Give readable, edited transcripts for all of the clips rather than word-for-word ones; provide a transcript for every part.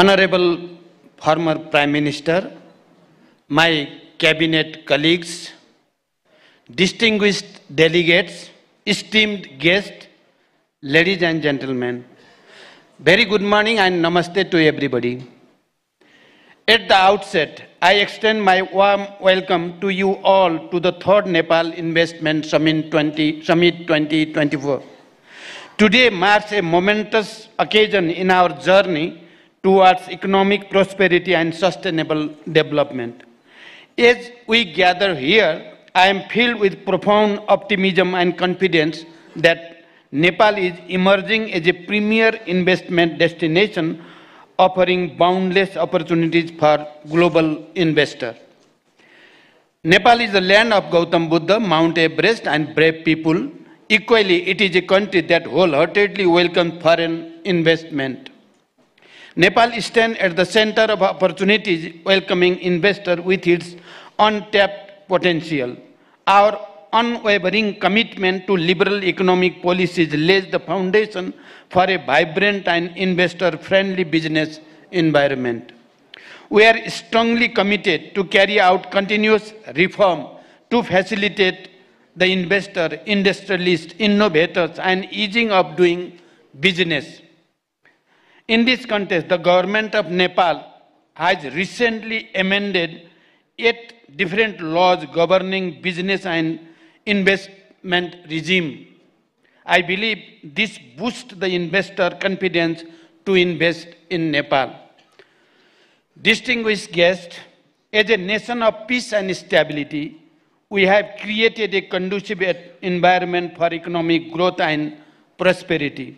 Honorable former Prime Minister, my cabinet colleagues, distinguished delegates, esteemed guests, ladies and gentlemen, very good morning and namaste to everybody. At the outset, I extend my warm welcome to you all to the 3rd Nepal Investment Summit 2024. Today marks a momentous occasion in our journey towards economic prosperity and sustainable development. As we gather here, I am filled with profound optimism and confidence that Nepal is emerging as a premier investment destination offering boundless opportunities for global investors. Nepal is the land of Gautam Buddha, Mount Everest, and brave people. Equally, it is a country that wholeheartedly welcomes foreign investment. Nepal stands at the center of opportunities, welcoming investors with its untapped potential. Our unwavering commitment to liberal economic policies lays the foundation for a vibrant and investor-friendly business environment. We are strongly committed to carry out continuous reform to facilitate the investor, industrialists, innovators, and easing of doing business. In this context, the government of Nepal has recently amended 8 different laws governing business and investment regime. I believe this boosts the investor confidence to invest in Nepal. Distinguished guests, as a nation of peace and stability, we have created a conducive environment for economic growth and prosperity.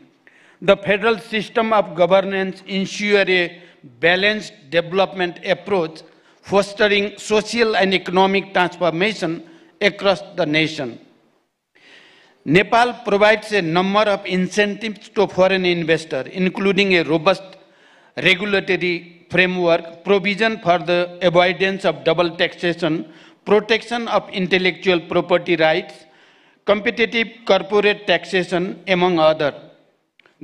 The federal system of governance ensures a balanced development approach, fostering social and economic transformation across the nation. Nepal provides a number of incentives to foreign investors, including a robust regulatory framework, provision for the avoidance of double taxation, protection of intellectual property rights, competitive corporate taxation, among others.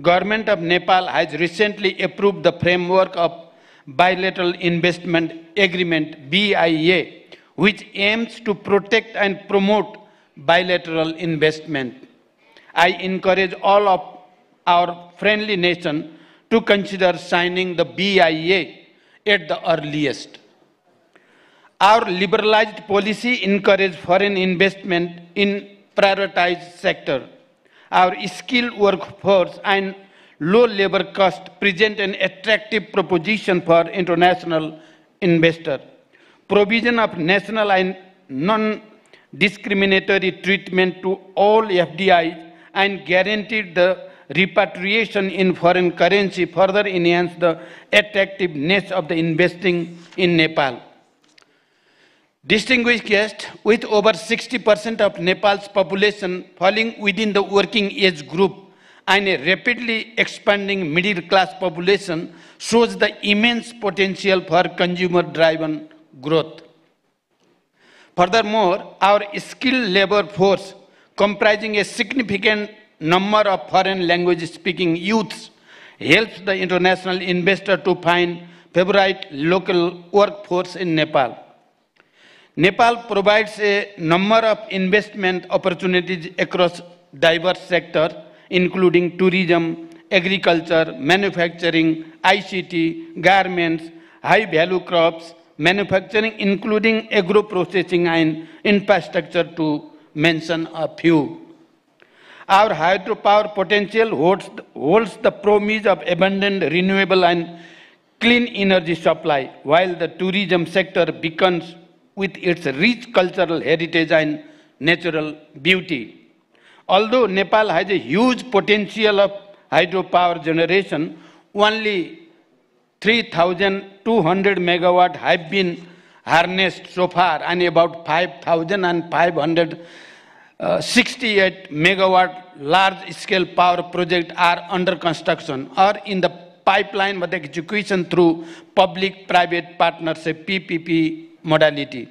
Government of Nepal has recently approved the framework of Bilateral Investment Agreement BIA, which aims to protect and promote bilateral investment. I encourage all of our friendly nations to consider signing the BIA at the earliest. Our liberalized policy encourages foreign investment in prioritized sectors. Our skilled workforce and low labor cost present an attractive proposition for international investors. Provision of national and non-discriminatory treatment to all FDIs and guaranteed the repatriation in foreign currency further enhance the attractiveness of the investing in Nepal. Distinguished guests, with over 60% of Nepal's population falling within the working age group and a rapidly expanding middle-class population, shows the immense potential for consumer-driven growth. Furthermore, our skilled labor force, comprising a significant number of foreign language-speaking youths, helps the international investor to find favorite local workforce in Nepal. Nepal provides a number of investment opportunities across diverse sectors, including tourism, agriculture, manufacturing, ICT, garments, high-value crops, manufacturing, including agro-processing and infrastructure, to mention a few. Our hydropower potential holds the promise of abundant renewable and clean energy supply, while the tourism sector beckons with its rich cultural heritage and natural beauty. Although Nepal has a huge potential of hydropower generation, only 3,200 megawatts have been harnessed so far, and about 5,568 megawatt large-scale power projects are under construction or in the pipeline with execution through public-private partnership (PPP) modality.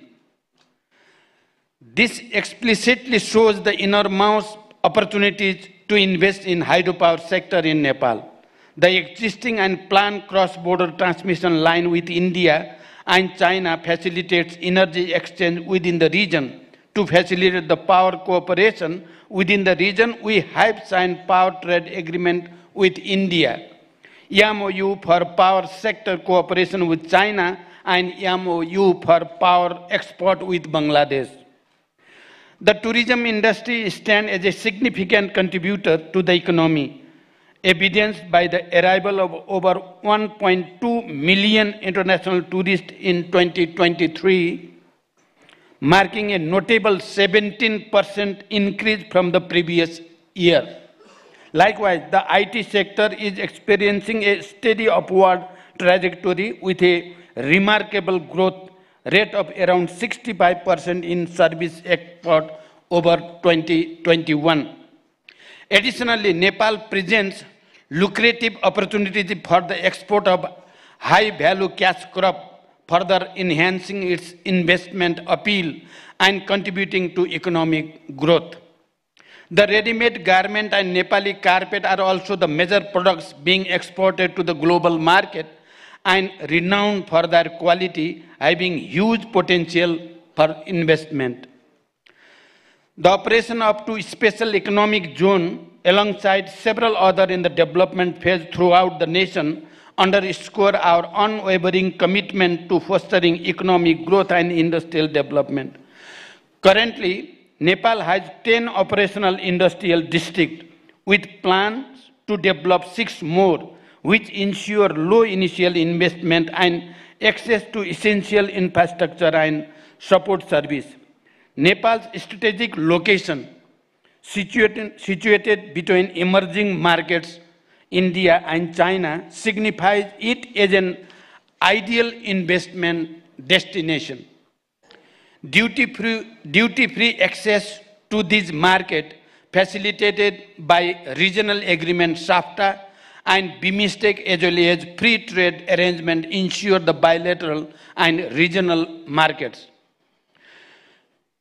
This explicitly shows the enormous opportunities to invest in hydropower sector in Nepal. The existing and planned cross-border transmission line with India and China facilitates energy exchange within the region. To facilitate the power cooperation within the region, we have signed power trade agreement with India, MOU for power sector cooperation with China, and MOU for power export with Bangladesh. The tourism industry stands as a significant contributor to the economy, evidenced by the arrival of over 1.2 million international tourists in 2023, marking a notable 17% increase from the previous year. Likewise, the IT sector is experiencing a steady upward trajectory with a remarkable growth rate of around 65% in service export over 2021. Additionally, Nepal presents lucrative opportunities for the export of high-value cash crop, further enhancing its investment appeal and contributing to economic growth. The ready-made garment and Nepali carpet are also the major products being exported to the global market and renowned for their quality, having huge potential for investment. The operation up to special economic zone alongside several others in the development phase throughout the nation underscore our unwavering commitment to fostering economic growth and industrial development. Currently, Nepal has 10 operational industrial districts with plans to develop 6 more, which ensure low initial investment and access to essential infrastructure and support service. Nepal's strategic location, situated between emerging markets, India and China, signifies it as an ideal investment destination. Duty-free access to this market, facilitated by regional agreement SAFTA and BIMSTEC as well as free trade arrangement, ensure the bilateral and regional markets.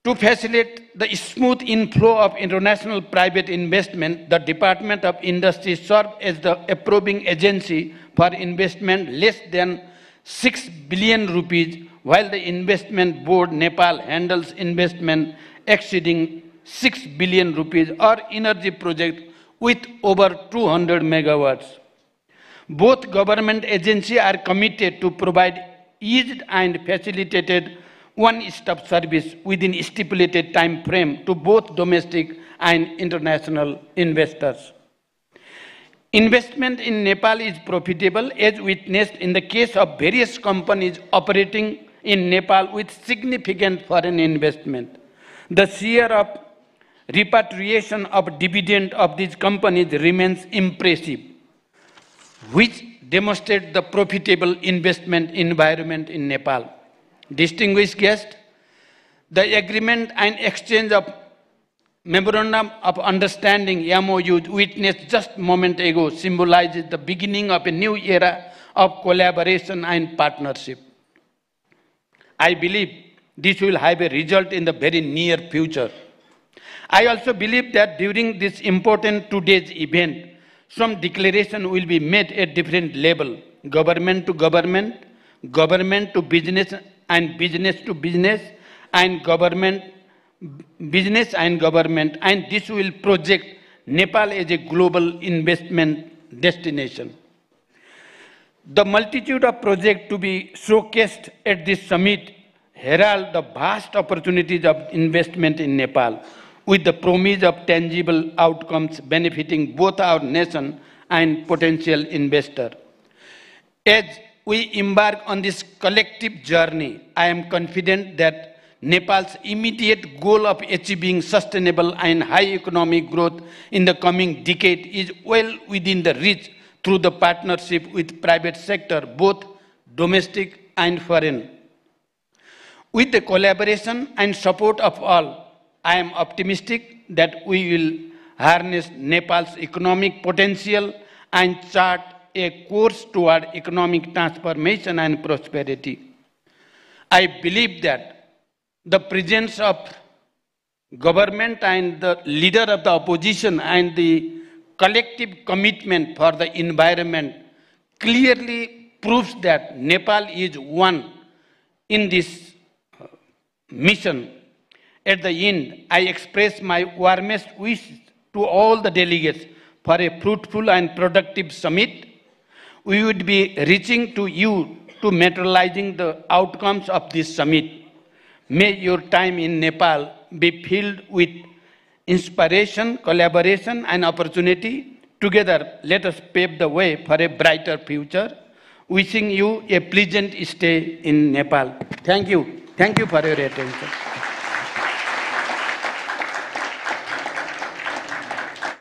To facilitate the smooth inflow of international private investment, the Department of Industry serves as the approving agency for investment less than 6 billion rupees, while the Investment Board Nepal handles investment exceeding 6 billion rupees or energy project with over 200 megawatts. Both government agencies are committed to provide eased and facilitated one-stop service within stipulated time frame to both domestic and international investors. Investment in Nepal is profitable, as witnessed in the case of various companies operating in Nepal with significant foreign investment. The share of repatriation of dividend of these companies remains impressive, which demonstrates the profitable investment environment in Nepal. Distinguished guests, the agreement and exchange of Memorandum of Understanding MOU witnessed just a moment ago symbolizes the beginning of a new era of collaboration and partnership. I believe this will have a result in the very near future. I also believe that during this important today's event, some declaration will be made at different level, government to government, government to business and business to business, and business and government, and this will project Nepal as a global investment destination. The multitude of projects to be showcased at this summit herald the vast opportunities of investment in Nepal, with the promise of tangible outcomes benefiting both our nation and potential investor. As we embark on this collective journey, I am confident that Nepal's immediate goal of achieving sustainable and high economic growth in the coming decade is well within the reach through the partnership with private sector, both domestic and foreign. With the collaboration and support of all, I am optimistic that we will harness Nepal's economic potential and chart a course toward economic transformation and prosperity. I believe that the presence of government and the leader of the opposition and the collective commitment for the environment clearly proves that Nepal is one in this mission. At the end, I express my warmest wishes to all the delegates for a fruitful and productive summit. We would be reaching to you to materializing the outcomes of this summit. May your time in Nepal be filled with inspiration, collaboration, and opportunity. Together, let us pave the way for a brighter future. Wishing you a pleasant stay in Nepal. Thank you. Thank you for your attention.